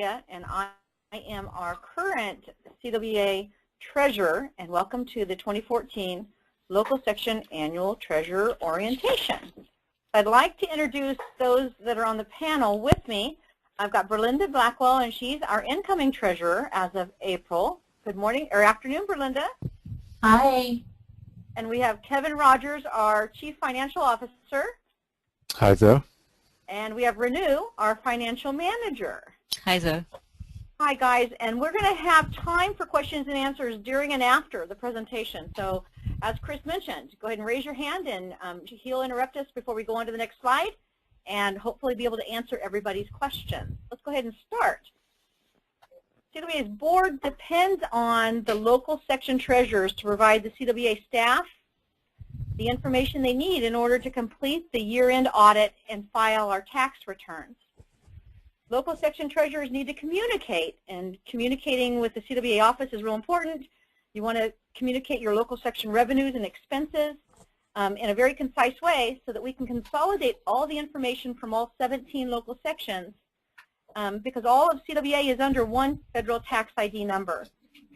And I am our current CWEA Treasurer, and welcome to the 2014 Local Section Annual Treasurer Orientation. I'd like to introduce those that are on the panel with me. I've got Berlinda Blackwell, and she's our incoming treasurer as of April. Good morning, or afternoon, Berlinda. Hi. And we have Kevin Rogers, our Chief Financial Officer. Hi, Zoe. And we have Renew, our Financial Manager. Hi, Zoe. Hi, guys. And we're going to have time for questions and answers during and after the presentation. So, as Chris mentioned, go ahead and raise your hand, and he'll interrupt us before we go on to the next slide, and hopefully be able to answer everybody's questions. Let's go ahead and start. CWEA's board depends on the local section treasurers to provide the CWEA staff the information they need in order to complete the year-end audit and file our tax returns. Local section treasurers need to communicate, and communicating with the CWEA office is real important. You want to communicate your local section revenues and expenses in a very concise way so that we can consolidate all the information from all 17 local sections because all of CWEA is under one federal tax ID number.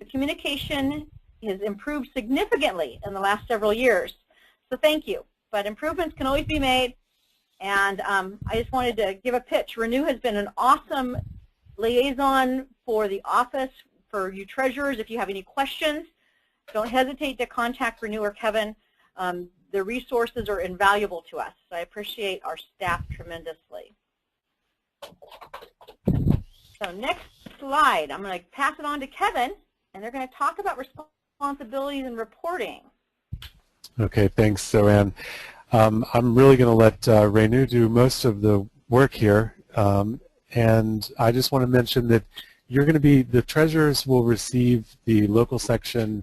The communication has improved significantly in the last several years, so thank you. But improvements can always be made, and I just wanted to give a pitch. Renew has been an awesome liaison for the office, for you treasurers. If you have any questions, don't hesitate to contact Renew or Kevin. The resources are invaluable to us, so I appreciate our staff tremendously. So next slide, I'm going to pass it on to Kevin, and they're going to talk about responsibilities and reporting. Okay, thanks, Zoanne. I'm really going to let Renew do most of the work here, and I just want to mention that you're going to be, the treasurers will receive the local section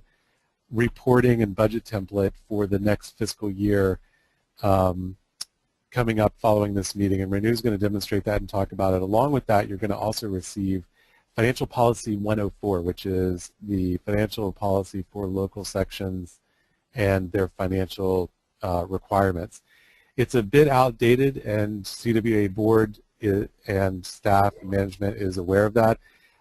reporting and budget template for the next fiscal year coming up following this meeting, and Renew is going to demonstrate that and talk about it. Along with that, you're going to also receive Financial Policy 104, which is the financial policy for local sections and their financial requirements. It's a bit outdated, and CWEA board and staff and management is aware of that,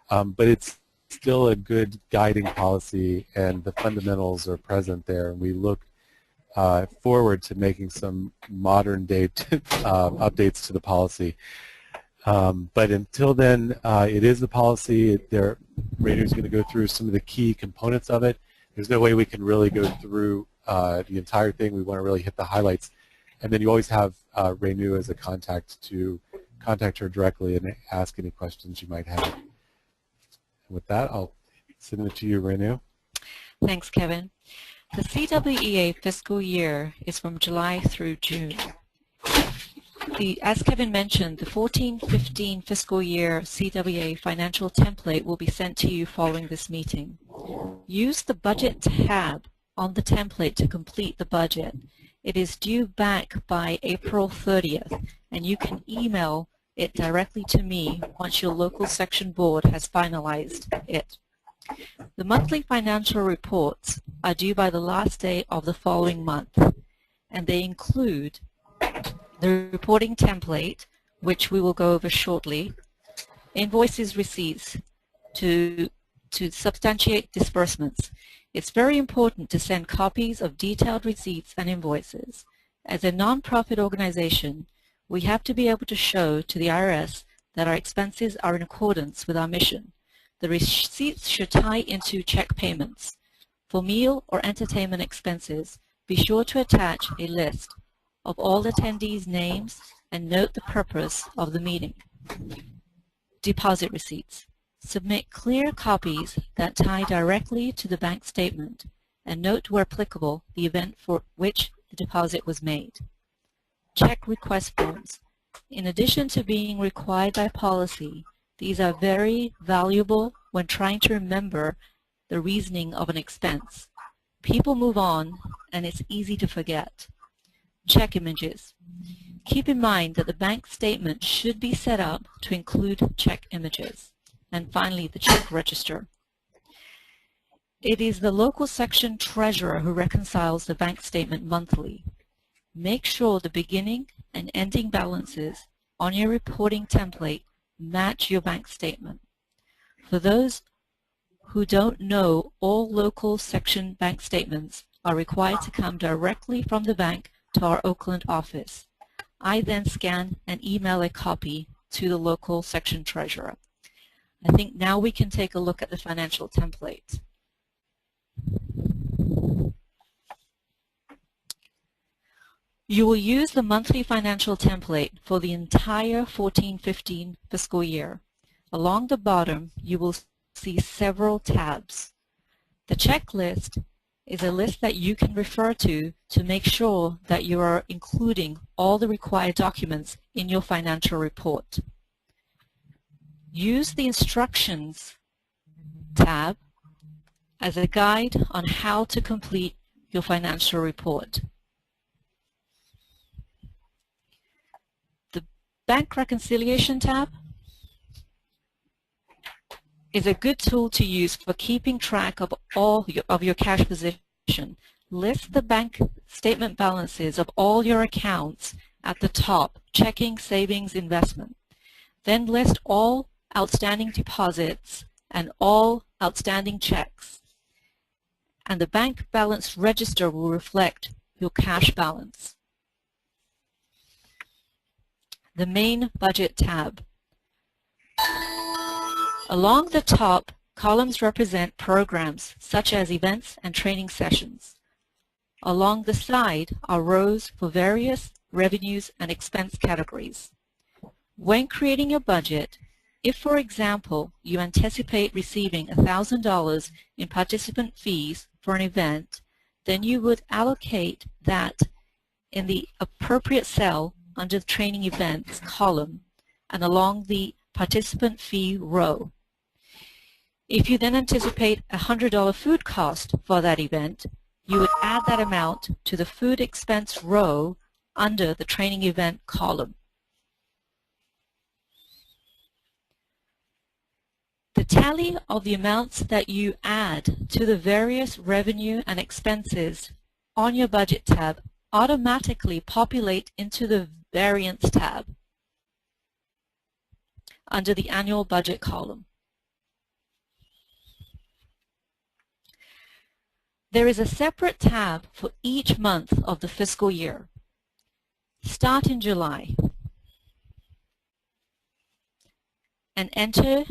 but it's still a good guiding policy, and the fundamentals are present there, and we look forward to making some modern day updates to the policy. But until then, it is the policy. Renew going to go through some of the key components of it. There's no way we can really go through the entire thing. We want to really hit the highlights. And then you always have Renew as a contact to contact her directly and ask any questions you might have. And with that, I'll send it to you, Renew. Thanks, Kevin. The CWEA fiscal year is from July through June. As Kevin mentioned, the 14-15 fiscal year CWEA financial template will be sent to you following this meeting. Use the Budget tab on the template to complete the budget. It is due back by April 30th, and you can email it directly to me once your local section board has finalized it. The monthly financial reports are due by the last day of the following month, and they include the reporting template, which we will go over shortly, invoices, receipts to substantiate disbursements. It's very important to send copies of detailed receipts and invoices. As a non-profit organization, we have to be able to show to the IRS that our expenses are in accordance with our mission. The receipts should tie into check payments. For meal or entertainment expenses, be sure to attach a list of all attendees' names and note the purpose of the meeting. Deposit receipts. Submit clear copies that tie directly to the bank statement and note where applicable the event for which the deposit was made. Check request forms. In addition to being required by policy, these are very valuable when trying to remember the reasoning of an expense. People move on, and it's easy to forget. Check images. Keep in mind that the bank statement should be set up to include check images. And finally, the check register. It is the local section treasurer who reconciles the bank statement monthly. Make sure the beginning and ending balances on your reporting template match your bank statement. For those who don't know, all local section bank statements are required to come directly from the bank to our Oakland office. I then scan and email a copy to the local section treasurer. I think now we can take a look at the financial template. You will use the monthly financial template for the entire 14-15 fiscal year. Along the bottom, you will see several tabs. The checklist is a list that you can refer to make sure that you are including all the required documents in your financial report. Use the Instructions tab as a guide on how to complete your financial report. The Bank Reconciliation tab is a good tool to use for keeping track of all of your cash position. List the bank statement balances of all your accounts at the top, checking, savings, investment. Then list all outstanding deposits and all outstanding checks. And the bank balance register will reflect your cash balance. The Main Budget tab. Along the top, columns represent programs such as events and training sessions. Along the side are rows for various revenues and expense categories. When creating your budget, if, for example, you anticipate receiving $1,000 in participant fees for an event, then you would allocate that in the appropriate cell under the Training Events column and along the participant fee row. If you then anticipate a $100 food cost for that event, you would add that amount to the food expense row under the Training Event column. The tally of the amounts that you add to the various revenue and expenses on your Budget tab automatically populate into the Variance tab under the Annual Budget column. There is a separate tab for each month of the fiscal year. Start in July and enter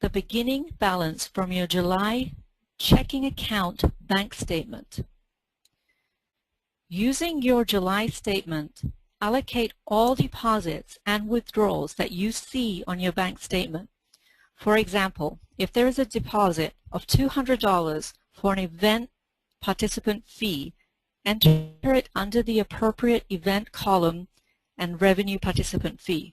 the beginning balance from your July checking account bank statement. Using your July statement, allocate all deposits and withdrawals that you see on your bank statement. For example, if there is a deposit of $200 for an event participant fee, enter it under the appropriate event column and revenue participant fee.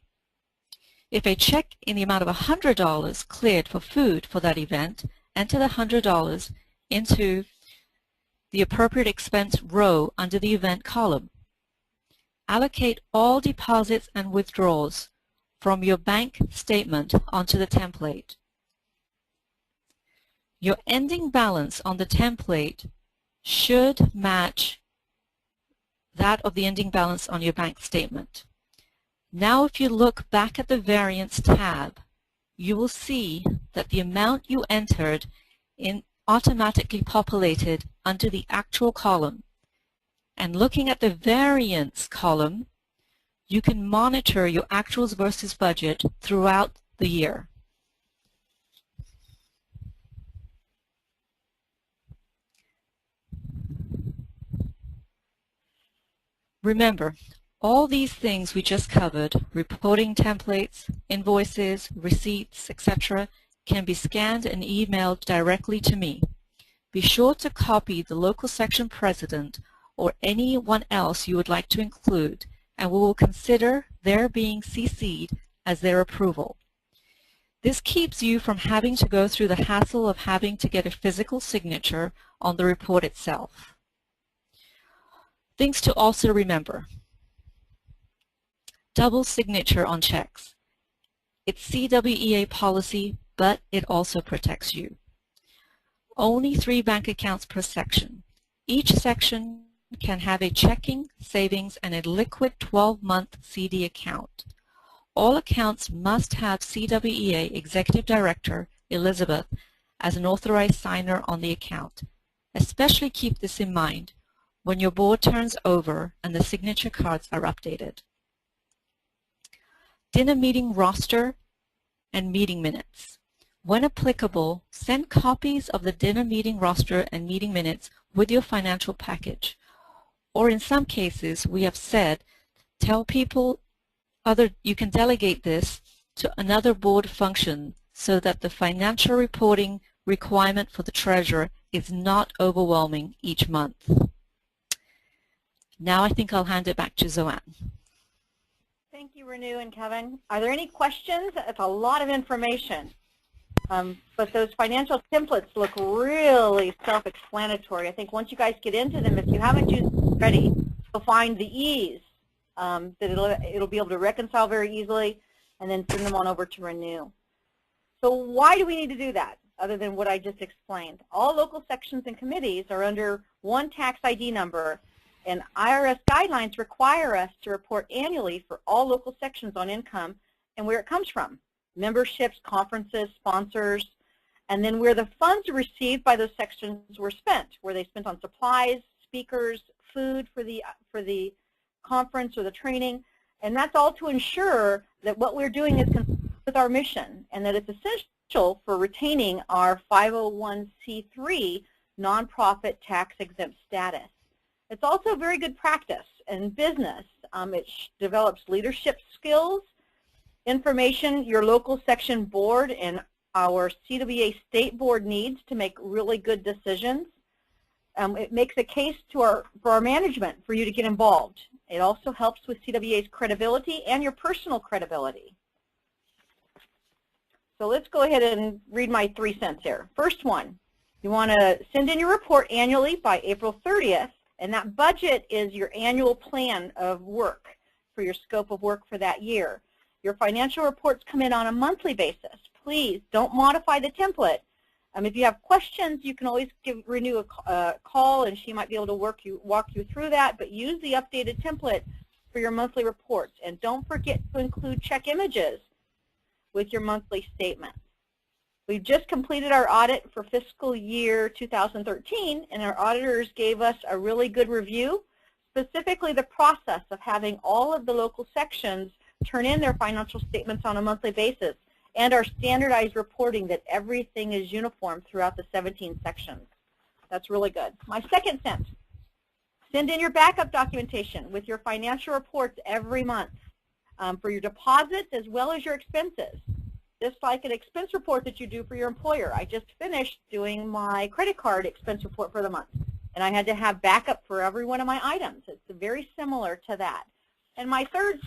If a check in the amount of $100 cleared for food for that event, enter the $100 into the appropriate expense row under the event column. Allocate all deposits and withdrawals from your bank statement onto the template. Your ending balance on the template should match that of the ending balance on your bank statement. Now if you look back at the Variance tab, you will see that the amount you entered in automatically populated under the actual column. And looking at the Variance column, you can monitor your actuals versus budget throughout the year. Remember, all these things we just covered, reporting templates, invoices, receipts, etc., can be scanned and emailed directly to me. Be sure to copy the local section president or anyone else you would like to include, and we will consider their being CC'd as their approval. This keeps you from having to go through the hassle of having to get a physical signature on the report itself. Things to also remember. Double signature on checks. It's CWEA policy, but it also protects you. Only 3 bank accounts per section. Each section can have a checking, savings, and a liquid 12-month CD account. All accounts must have CWEA Executive Director Elizabeth, as an authorized signer on the account. Especially keep this in mind when your board turns over and the signature cards are updated. Dinner meeting roster and meeting minutes. When applicable, send copies of the dinner meeting roster and meeting minutes with your financial package. Or in some cases, we have said, tell people you can delegate this to another board function so that the financial reporting requirement for the treasurer is not overwhelming each month. Now I think I'll hand it back to Zoanne. Thank you, Renu and Kevin. Are there any questions? It's a lot of information. But those financial templates look really self-explanatory. I think once you guys get into them, if you haven't used them already, you'll find the ease that it'll be able to reconcile very easily and then send them on over to Renu. So why do we need to do that, other than what I just explained? All local sections and committees are under one tax ID number, and IRS guidelines require us to report annually for all local sections on income and where it comes from. Memberships, conferences, sponsors, and then where the funds received by those sections were spent, where they spent on supplies, speakers, food for the conference or the training, and that's all to ensure that what we're doing is consistent with our mission and that it's essential for retaining our 501c3 nonprofit tax-exempt status. It's also very good practice in business. It develops leadership skills, information your local section board and our CWEA state board needs to make really good decisions. It makes a case for our management for you to get involved. It also helps with CWEA's credibility and your personal credibility. So let's go ahead and read my 3 cents here. First one, you want to send in your report annually by April 30th, and that budget is your annual plan of work for your scope of work for that year. Your financial reports come in on a monthly basis. Please don't modify the template. If you have questions, you can always give Renu a call, and she might be able to walk you through that, but use the updated template for your monthly reports. And don't forget to include check images with your monthly statement. We've just completed our audit for fiscal year 2013, and our auditors gave us a really good review, specifically the process of having all of the local sections turn in their financial statements on a monthly basis, and our standardized reporting that everything is uniform throughout the 17 sections. That's really good. My 2nd cent, send in your backup documentation with your financial reports every month for your deposits as well as your expenses. Just like an expense report that you do for your employer. I just finished doing my credit card expense report for the month, and I had to have backup for every one of my items. It's very similar to that. And my 3rd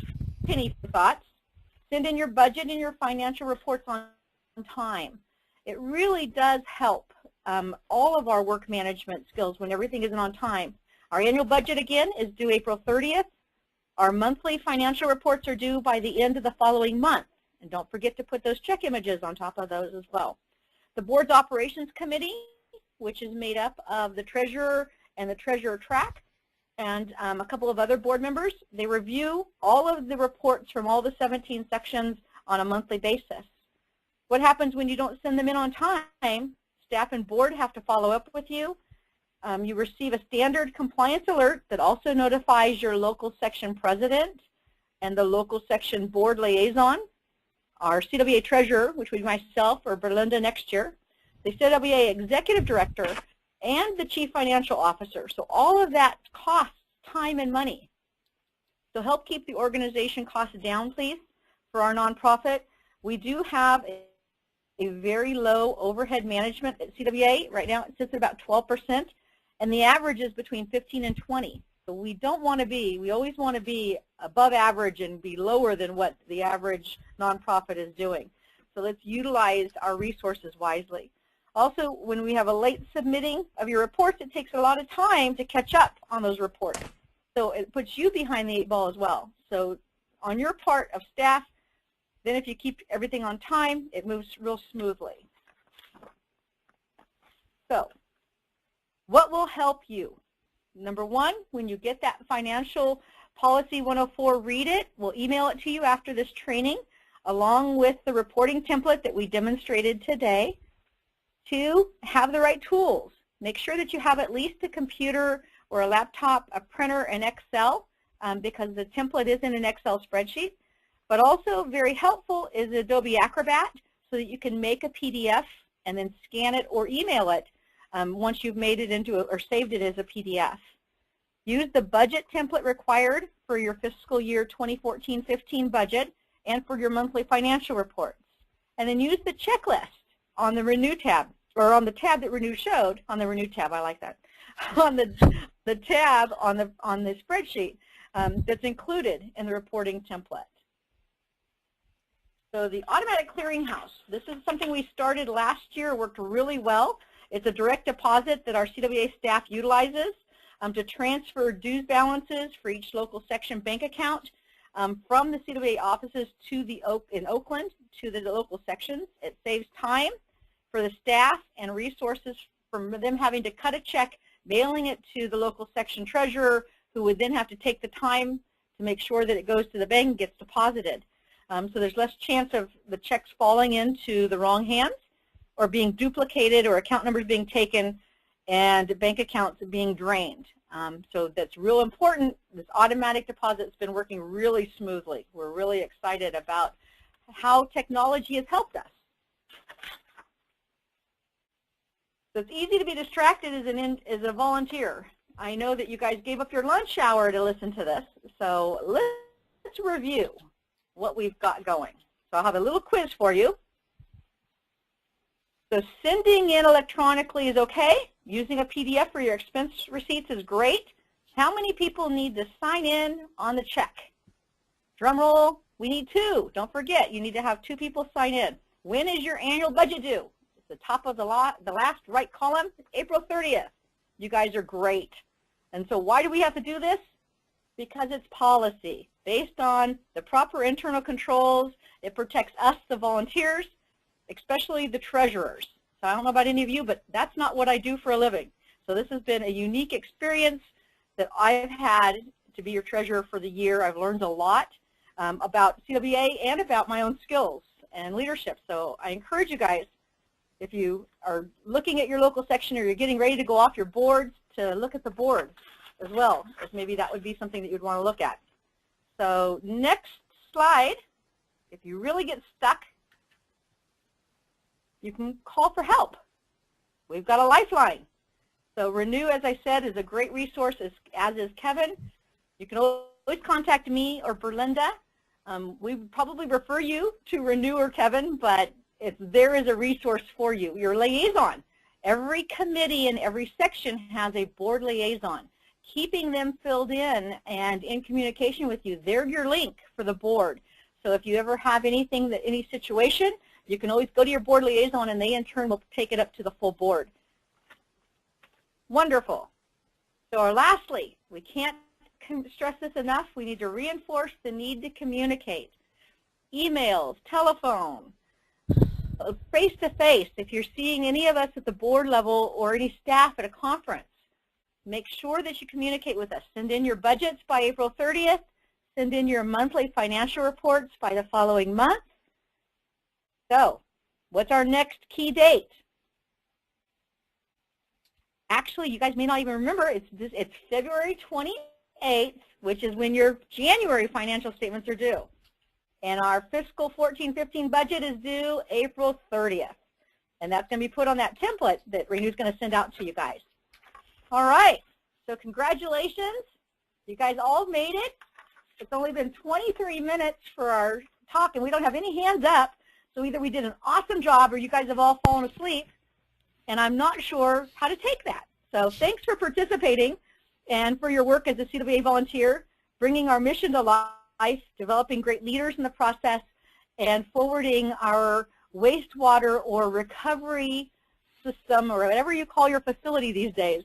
penny for thoughts, send in your budget and your financial reports on time. It really does help all of our work management skills when everything isn't on time. Our annual budget, again, is due April 30th. Our monthly financial reports are due by the end of the following month. And don't forget to put those check images on top of those as well. The board's operations committee, which is made up of the treasurer and the treasurer track, and a couple of other board members, they review all of the reports from all the 17 sections on a monthly basis. What happens when you don't send them in on time? Staff and board have to follow up with you. You receive a standard compliance alert that also notifies your local section president and the local section board liaison, our CWEA treasurer, which would be myself or Berlinda next year, the CWEA executive director, and the chief financial officer. So all of that costs time and money. So help keep the organization costs down, please, for our nonprofit. We do have a very low overhead management at CWEA. Right now it sits at about 12%, and the average is between 15 and 20. So we don't want to be, we always want to be above average and be lower than what the average nonprofit is doing. So let's utilize our resources wisely. Also, when we have a late submitting of your reports, it takes a lot of time to catch up on those reports. So it puts you behind the 8 ball as well. So on your part of staff, then if you keep everything on time, it moves real smoothly. So what will help you? Number 1, when you get that financial policy 104, read it. We'll email it to you after this training. along with the reporting template that we demonstrated today, to have the right tools. Make sure that you have at least a computer or a laptop, a printer, and Excel, because the template is in an Excel spreadsheet. But also very helpful is Adobe Acrobat, so that you can make a PDF and then scan it or email it once you've made it into or saved it as a PDF. Use the budget template required for your fiscal year 2014-15 budget and for your monthly financial reports. And then use the checklist on the Renew tab, or on the tab that Renew showed, on the Renew tab, I like that, on the tab on the spreadsheet that's included in the reporting template. So the automatic clearinghouse, this is something we started last year, worked really well. It's a direct deposit that our CWEA staff utilizes to transfer dues balances for each local section bank account from the CWEA offices to in Oakland to the local sections. It saves time for the staff and resources from them having to cut a check, mailing it to the local section treasurer, who would then have to take the time to make sure that it goes to the bank and gets deposited. So there's less chance of the checks falling into the wrong hands or being duplicated or account numbers being taken and bank accounts being drained. So that's real important. This automatic deposit has been working really smoothly. We're really excited about how technology has helped us. So it's easy to be distracted as a volunteer. I know that you guys gave up your lunch hour to listen to this, so let's review what we've got going. So I'll have a little quiz for you. So sending in electronically is okay. Using a PDF for your expense receipts is great. How many people need to sign in on the check? Drum roll, we need 2. Don't forget, you need to have 2 people sign in. When is your annual budget due? It's the top of the last right column, April 30th. You guys are great. And so why do we have to do this? Because it's policy. Based on the proper internal controls, it protects us, the volunteers, especially the treasurers. So I don't know about any of you, but that's not what I do for a living. So this has been a unique experience that I've had to be your treasurer for the year. I've learned a lot about CWEA and about my own skills and leadership. So I encourage you guys, if you are looking at your local section or you're getting ready to go off your boards, to look at the board as well, as maybe that would be something that you'd want to look at. So next slide, if you really get stuck, you can call for help. We've got a Lifeline. So Renew, as I said, is a great resource, as is Kevin. You can always contact me or Berlinda. We would probably refer you to Renew or Kevin, but there is a resource for you, your liaison. Every committee and every section has a board liaison. Keeping them filled in and in communication with you, they're your link for the board. So if you ever have anything, any situation, you can always go to your board liaison and they in turn will take it up to the full board. Wonderful. So lastly, we can't stress this enough, we need to reinforce the need to communicate. Emails, telephone, face-to-face. If you're seeing any of us at the board level or any staff at a conference, make sure that you communicate with us. Send in your budgets by April 30th. Send in your monthly financial reports by the following month. So, what's our next key date? Actually, you guys may not even remember, it's February 28th, which is when your January financial statements are due. And our fiscal 14-15 budget is due April 30th. And that's going to be put on that template that Renew's going to send out to you guys. All right, so congratulations. You guys all made it. It's only been 23 minutes for our talk, and we don't have any hands up. So either we did an awesome job or you guys have all fallen asleep, and I'm not sure how to take that. So thanks for participating and for your work as a CWEA volunteer, bringing our mission to life, developing great leaders in the process, and forwarding our wastewater or recovery system, or whatever you call your facility these days,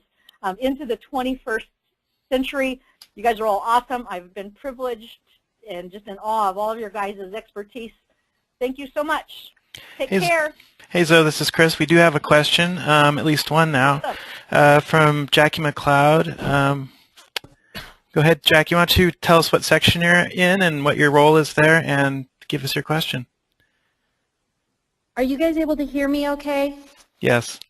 into the 21st century. You guys are all awesome. I've been privileged and just in awe of all of your guys' expertise. Thank you so much. Take care. Hey Zoe, this is Chris. We do have a question, at least one now, from Jackie McLeod. Go ahead, Jack. You want to tell us what section you're in and what your role is there, and give us your question. Are you guys able to hear me okay? Yes.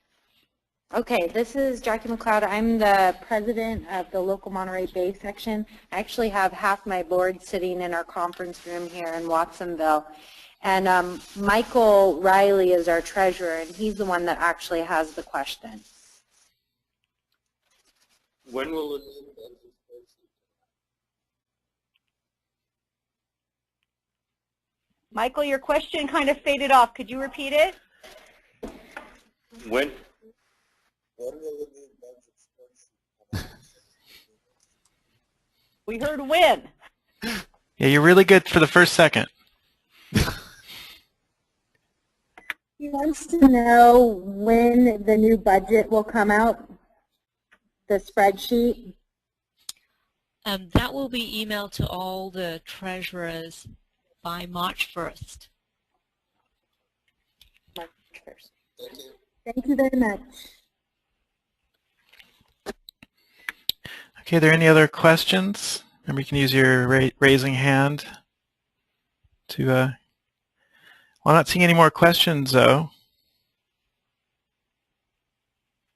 Okay, this is Jackie McLeod. I'm the president of the local Monterey Bay section. I actually have half my board sitting in our conference room here in Watsonville. And Michael Riley is our treasurer, and he's the one that actually has the question. When will it? Michael, your question kind of faded off. Could you repeat it? When will the new budget spreadsheet? We heard when. Yeah, you're really good for the first second. He wants to know when the new budget will come out, the spreadsheet. That will be emailed to all the treasurers by March 1st. March 1st. Thank you. Thank you very much. Okay, are there any other questions? Remember, you can use your raising hand to, well, I'm not seeing any more questions, though.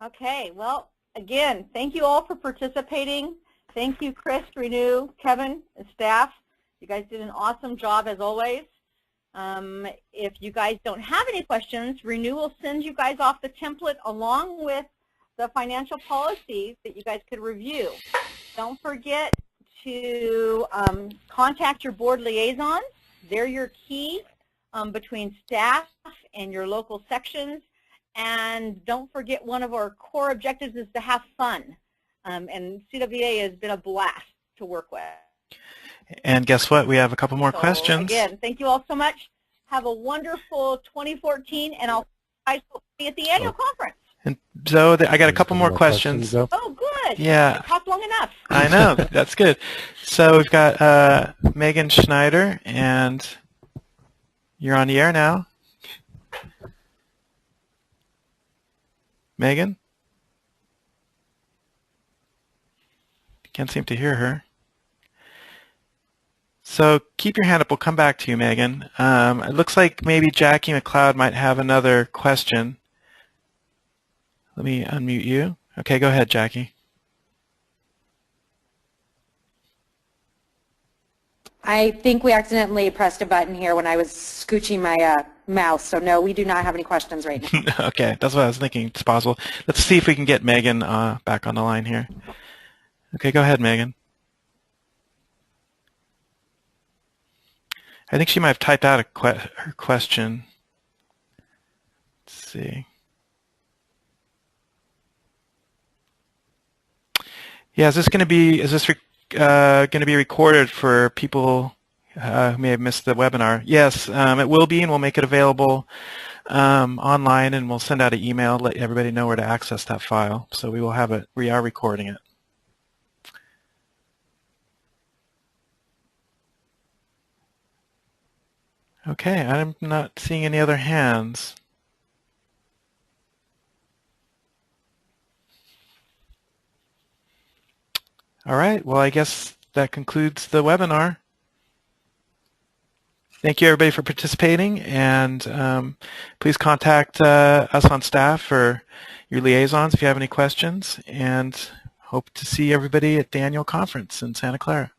Okay, well, again, thank you all for participating. Thank you, Chris, Renew, Kevin, and staff. You guys did an awesome job, as always. If you guys don't have any questions, Renew will send you guys off the template along with the financial policies that you guys could review. Don't forget to contact your board liaisons. They're your key between staff and your local sections. And don't forget, one of our core objectives is to have fun. And CWEA has been a blast to work with. And guess what? We have a couple more questions. Again, thank you all so much. Have a wonderful 2014, and I'll see you at the annual conference. And Zoe, I got a couple more questions. Oh, good. Yeah. I talked long enough. I know. That's good. So we've got Megan Schneider, and you're on the air now. Megan? Can't seem to hear her. So keep your hand up. We'll come back to you, Megan. It looks like maybe Jackie McLeod might have another question. Let me unmute you. Okay, go ahead, Jackie. I think we accidentally pressed a button here when I was scooching my mouse, so no, we do not have any questions right now. Okay, that's what I was thinking. It's possible. Let's see if we can get Megan back on the line here. Okay, go ahead, Megan. I think she might have typed out her question. Let's see. Yeah, is this going to be recorded for people who may have missed the webinar? Yes, it will be, and we'll make it available online, and we'll send out an email, let everybody know where to access that file. So we will have it. We are recording it. Okay, I'm not seeing any other hands. All right, well, I guess that concludes the webinar. Thank you, everybody, for participating, and please contact us on staff or your liaisons if you have any questions, and hope to see everybody at the annual conference in Santa Clara.